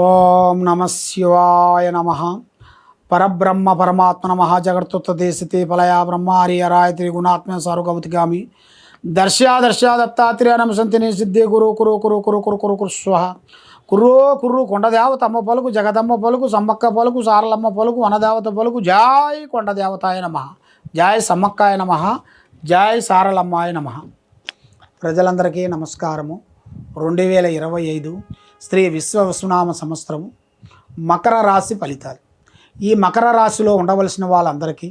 ఓం నమ శివాయ నమ. పరబ్రహ్మ పరమాత్మ నమ. జగత్తుత్తే ఫలయా బ్రహ్మ హరిహరాయ త్రిగుణాత్మ సారుగవతిగామి దర్శా దత్తాత్రేయ నమసంతిని సిద్ధి గురు కురు కురు కురు కురు కురు కురు స్వహ. కుర్రో కుర్రు కొండదేవత అమ్మ పలుకు, జగదమ్మ పలుకు, సమ్మక్క పలుకు, సారలమ్మ పలుకు, వనదేవత పలుకు. జాయ్ కొండదేవతాయ నమ, జాయ్ సమ్మక్కాయ నమ, జాయ్ సారలమ్మాయ నమ. ప్రజలందరికీ నమస్కారము. 2025 శ్రీ విశ్వవసునామ సంవత్సరము మకర రాశి ఫలితాలు. ఈ మకర రాశిలో ఉండవలసిన వాళ్ళందరికీ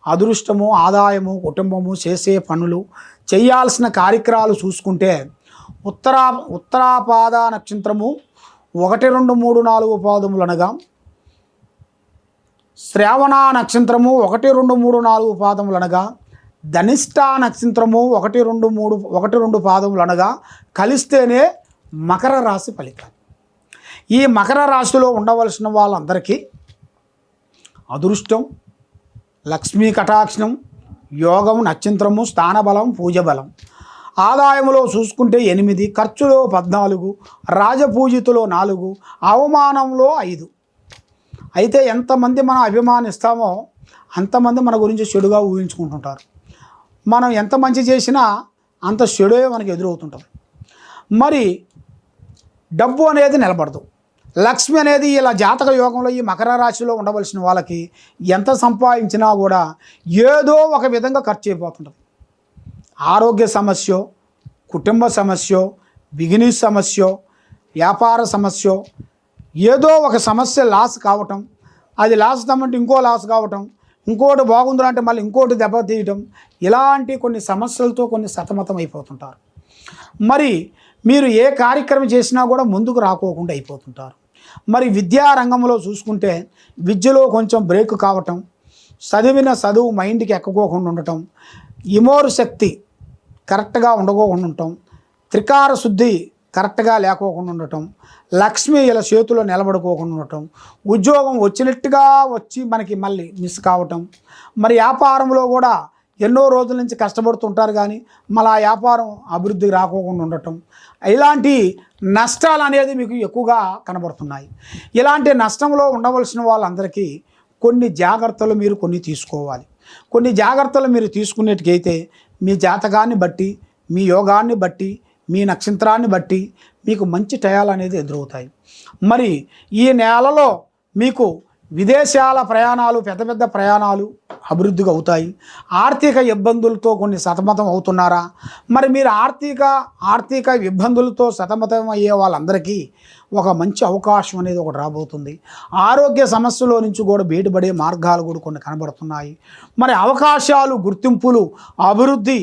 అదృష్టము, ఆదాయము, కుటుంబము, చేసే పనులు, చేయాల్సిన కార్యక్రమాలు చూసుకుంటే ఉత్తరాపాద నక్షత్రము 1, 2, 3, 4 పాదములు అనగా, శ్రావణ నక్షత్రము 1, 2, 3, 4 పాదములు అనగా, ధనిష్ట నక్షత్రము 1, 2 పాదములు అనగా కలిస్తేనే మకర రాశి ఫలితాలు. ఈ మకర రాశిలో ఉండవలసిన వాళ్ళందరికీ అదృష్టం, లక్ష్మీ కటాక్షం, యోగం, నక్షత్రము, స్థానబలం, పూజ బలం. ఆదాయంలో చూసుకుంటే 8, ఖర్చులో 14, రాజపూజితలో 4, అవమానంలో 5. అయితే ఎంతమంది మనం అభిమానిస్తామో అంతమంది మన గురించి చెడుగా ఊహించుకుంటుంటారు. మనం ఎంత మంచి చేసినా అంత చెడే మనకు ఎదురవుతుంటుంది. మరి డబ్బు అనేది నిలబడదు. లక్ష్మి అనేది ఇలా జాతక యోగంలో ఈ మకర రాశిలో ఉండవలసిన వాళ్ళకి ఎంత సంపాదించినా కూడా ఏదో ఒక విధంగా ఖర్చు అయిపోతుంటుంది. ఆరోగ్య సమస్య, కుటుంబ సమస్య, బిజినెస్ సమస్య, వ్యాపార సమస్య, ఏదో ఒక సమస్య లాస్ కావటం, అది లాస్ తమ్మంటే ఇంకో లాస్ కావటం, ఇంకోటి బాగుందంటే మళ్ళీ ఇంకోటి దెబ్బతీయటం, ఇలాంటి కొన్ని సమస్యలతో కొన్ని సతమతం అయిపోతుంటారు. మరి మీరు ఏ కార్యక్రమం చేసినా కూడా ముందుకు రాకోకుండా అయిపోతుంటారు. మరి విద్యా రంగంలో చూసుకుంటే విద్యలో కొంచెం బ్రేక్ కావటం, చదివిన చదువు మైండ్కి ఎక్కకోకుండా ఉండటం, ఇమోరు శక్తి కరెక్ట్గా ఉండకోకుండా ఉండటం, త్రికార శుద్ధి కరెక్ట్గా లేకోకుండా ఉండటం, లక్ష్మి ఇలా చేతిలో నిలబడుకోకుండా ఉండటం, ఉద్యోగం వచ్చినట్టుగా వచ్చి మనకి మళ్ళీ మిస్ కావటం, మరి వ్యాపారంలో కూడా ఎన్నో రోజుల నుంచి కష్టపడుతుంటారు కానీ మళ్ళీ ఆ వ్యాపారం అభివృద్ధికి రాకోకుండా ఉండటం, ఇలాంటి నష్టాలు అనేది మీకు ఎక్కువగా కనబడుతున్నాయి. ఇలాంటి నష్టంలో ఉండవలసిన వాళ్ళందరికీ కొన్ని జాగ్రత్తలు మీరు తీసుకోవాలి. కొన్ని జాగ్రత్తలు మీరు తీసుకునేటికైతే మీ జాతకాన్ని బట్టి, మీ యోగాన్ని బట్టి, మీ నక్షత్రాన్ని బట్టి మీకు మంచి టయాలు అనేది ఎదురవుతాయి. మరి ఈ నెలలో మీకు విదేశాల ప్రయాణాలు, పెద్ద పెద్ద ప్రయాణాలు అభివృద్ధిగా అవుతాయి. ఆర్థిక ఇబ్బందులతో కొన్ని సతమతం అవుతున్నారా? మరి మీరు ఆర్థిక ఇబ్బందులతో సతమతం అయ్యే వాళ్ళందరికీ ఒక మంచి అవకాశం అనేది ఒకటి రాబోతుంది. ఆరోగ్య సమస్యలో నుంచి కూడా బయటపడే మార్గాలు కూడా కొన్ని కనబడుతున్నాయి. మరి అవకాశాలు, గుర్తింపులు, అభివృద్ధి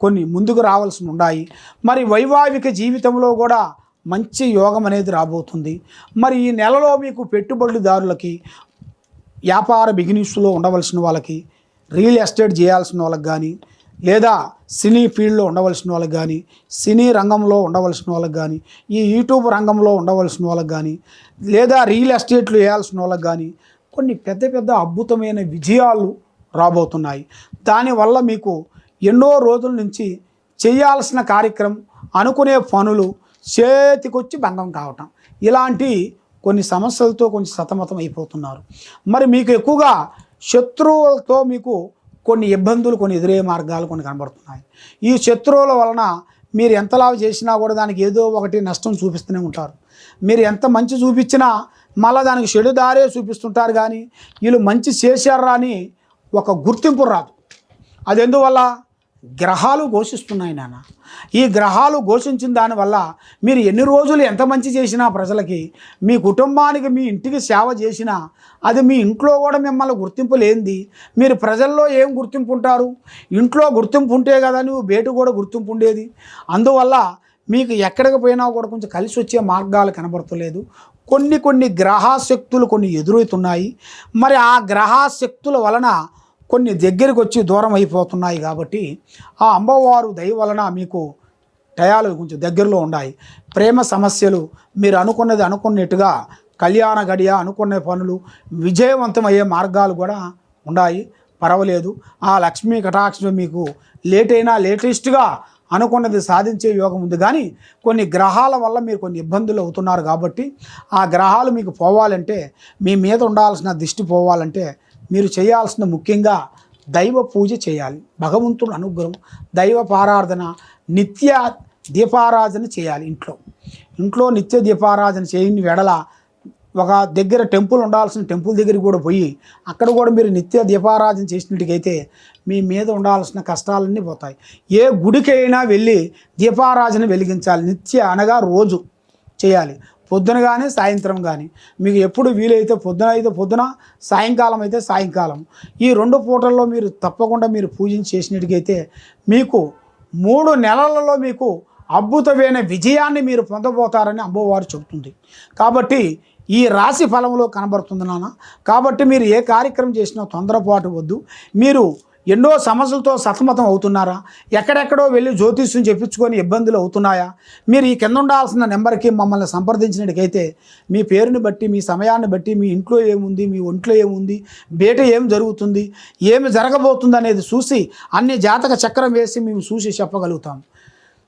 కొన్ని ముందుకు రావాల్సి ఉన్నాయి. మరి వైవాహిక జీవితంలో కూడా మంచి యోగం అనేది రాబోతుంది. మరి ఈ నెలలో మీకు పెట్టుబడిదారులకి, వ్యాపార బిజినెస్లో ఉండవలసిన వాళ్ళకి, రియల్ ఎస్టేట్ చేయాల్సిన వాళ్ళకి కానీ, లేదా సినీ ఫీల్డ్లో ఉండవలసిన వాళ్ళకి కానీ, సినీ రంగంలో ఉండవలసిన వాళ్ళకి కానీ, ఈ యూట్యూబ్ రంగంలో ఉండవలసిన వాళ్ళకి కానీ, లేదా రియల్ ఎస్టేట్లు వేయాల్సిన వాళ్ళకి కానీ కొన్ని పెద్ద పెద్ద అద్భుతమైన విజయాలు రాబోతున్నాయి. దానివల్ల మీకు ఎన్నో రోజుల నుంచి చేయాల్సిన కార్యక్రమం, అనుకునే పనులు చేతికొచ్చి భంగం కావటం, ఇలాంటి కొన్ని సమస్యలతో కొంచెం సతమతం అయిపోతున్నారు. మరి మీకు ఎక్కువగా శత్రువులతో మీకు కొన్ని ఇబ్బందులు, కొన్ని ఎదురయ్యే మార్గాలు కొన్ని కనబడుతున్నాయి. ఈ శత్రువుల వలన మీరు ఎంతలా చేసినా కూడా దానికి ఏదో ఒకటి నష్టం చూపిస్తూనే ఉంటారు. మీరు ఎంత మంచి చూపించినా మళ్ళీ దానికి చెడు దారే చూపిస్తుంటారు. కానీ వీళ్ళు మంచి చేశారా అని ఒక గుర్తింపు రాదు. అది ఎందువల్ల? గ్రహాలు ఘోషిస్తున్నాయి నాన్న. ఈ గ్రహాలు ఘోషించిన దానివల్ల మీరు ఎన్ని రోజులు ఎంత మంచి చేసినా ప్రజలకి, మీ కుటుంబానికి, మీ ఇంటికి సేవ చేసినా అది మీ ఇంట్లో కూడా మిమ్మల్ని గుర్తింపు లేనిది మీరు ప్రజల్లో ఏం గుర్తింపు ఉంటారు? ఇంట్లో గుర్తింపు ఉంటే కదా నువ్వు బయట కూడా గుర్తింపు ఉండేది. అందువల్ల మీకు ఎక్కడికి పోయినా కూడా కొంచెం కలిసి వచ్చే మార్గాలు కనబడతలేదు. కొన్ని గ్రహశక్తులు కొన్ని ఎదురవుతున్నాయి. మరి ఆ గ్రహశక్తుల వలన కొన్ని దగ్గరికి వచ్చి దూరం అయిపోతున్నాయి. కాబట్టి ఆ అమ్మవారు దయ వలన మీకు టయాలు కొంచెం దగ్గరలో ఉన్నాయి. ప్రేమ సమస్యలు మీరు అనుకున్నట్టుగా కళ్యాణ గడియ, అనుకునే పనులు విజయవంతమయ్యే మార్గాలు కూడా ఉన్నాయి. పర్వాలేదు. ఆ లక్ష్మీ కటాక్షం మీకు లేటెస్ట్గా అనుకున్నది సాధించే యోగం ఉంది. కానీ కొన్ని గ్రహాల వల్ల మీరు కొన్ని ఇబ్బందులు అవుతున్నారు కాబట్టి ఆ గ్రహాలు మీకు పోవాలంటే, మీ మీద ఉండాల్సిన దిష్టి పోవాలంటే మీరు చేయాల్సిన ముఖ్యంగా దైవ పూజ చేయాలి. భగవంతుడు అనుగ్రహం, దైవ పారాధన, నిత్య దీపారాధన చేయాలి. ఇంట్లో నిత్య దీపారాధన చేయని వెడల ఒక దగ్గర టెంపుల్ ఉండాల్సిన టెంపుల్ దగ్గరికి కూడా పోయి అక్కడ కూడా మీరు నిత్య దీపారాధన చేసినట్టుకైతే మీ మీద ఉండాల్సిన కష్టాలన్నీ పోతాయి. ఏ గుడికైనా వెళ్ళి దీపారాధన వెలిగించాలి. నిత్య అనగా రోజు చేయాలి. పొద్దున కానీ సాయంత్రం కానీ, మీకు ఎప్పుడు వీలైతే పొద్దున అయితే పొద్దున, సాయంకాలం అయితే సాయంకాలం, ఈ 2 పూటల్లో మీరు తప్పకుండా మీరు పూజించి చేసినట్టుకైతే మీకు 3 నెలలలో మీకు అద్భుతమైన విజయాన్ని మీరు పొందబోతారని అమ్మవారు చెబుతుంది. కాబట్టి ఈ రాశి ఫలంలో కనబడుతుంది నాన్న. కాబట్టి మీరు ఏ కార్యక్రమం చేసినా తొందరపాటు వద్దు. మీరు ఎన్నో సమస్యలతో సతమతం అవుతున్నారా? ఎక్కడెక్కడో వెళ్ళి జ్యోతిష్యం చెప్పించుకొని ఇబ్బందులు అవుతున్నాయా? మీరు ఈ కింద ఉండాల్సిన నెంబర్కి మమ్మల్ని సంప్రదించినట్టుకైతే మీ పేరుని బట్టి, మీ సమయాన్ని బట్టి, మీ ఇంట్లో ఏముంది, మీ ఒంట్లో ఏముంది, బయట ఏం జరుగుతుంది, ఏమి జరగబోతుంది అనేది చూసి అన్ని జాతక చక్రం వేసి మేము చూసి చెప్పగలుగుతాం.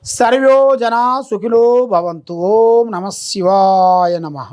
సర్వో జనా సుఖినో భవంతు. ఓం నమః శివాయ నమః.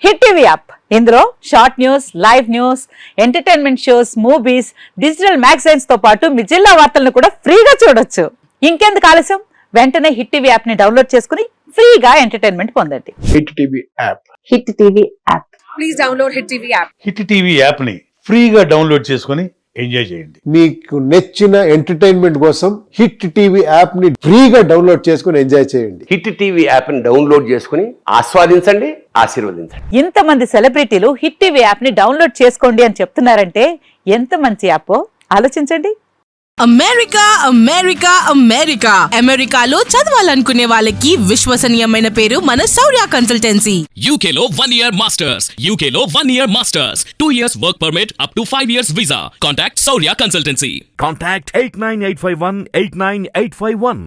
హిట్ టీవీ యాప్, ఇందులో short news, live news, entertainment shows, movies, digital magazines తో పాటు మీ జిల్లా వార్తలను కూడా ఫ్రీగా చూడొచ్చు. ఇంకెందుకు ఆలస్యం, వెంటనే హిట్ టీవీ యాప్ ని డౌన్లోడ్ చేసుకుని ఫ్రీగా ఎంటర్టైన్మెంట్ పొందండి. Hit TV app. Hit TV app. Please download hit TV app. Hit TV app ని ఫ్రీగా డౌన్లోడ్ చేసుకుని ఎంజాయ్ చేయండి. మీకు నచ్చిన ఎంటర్టైన్మెంట్ కోసం హిట్ టీవీ యాప్ ని ఫ్రీగా డౌన్లోడ్ చేసుకుని ఎంజాయ్ చేయండి. హిట్ టీవీ యాప్ ని డౌన్లోడ్ చేసుకుని ఆస్వాదించండి, ఆశీర్వదించండి. ఇంతమంది సెలబ్రిటీలు హిట్ టీవీ యాప్ ని డౌన్లోడ్ చేసుకోండి అని చెప్తున్నారంటే ఎంత మంచి యాప్ ఆలోచించండి. అమెరికా అమెరికా అమెరికా అమెరికాలో చదవాలనుకునే వాళ్ళకి విశ్వసనీయమైన పేరు మన శౌర్య కన్సల్టెన్సీ. UK లో 1 year masters, UK లో 1 year masters, 2 years work permit up to 5 years visa. Contact Saurya Consultancy. Contact 89851 89851.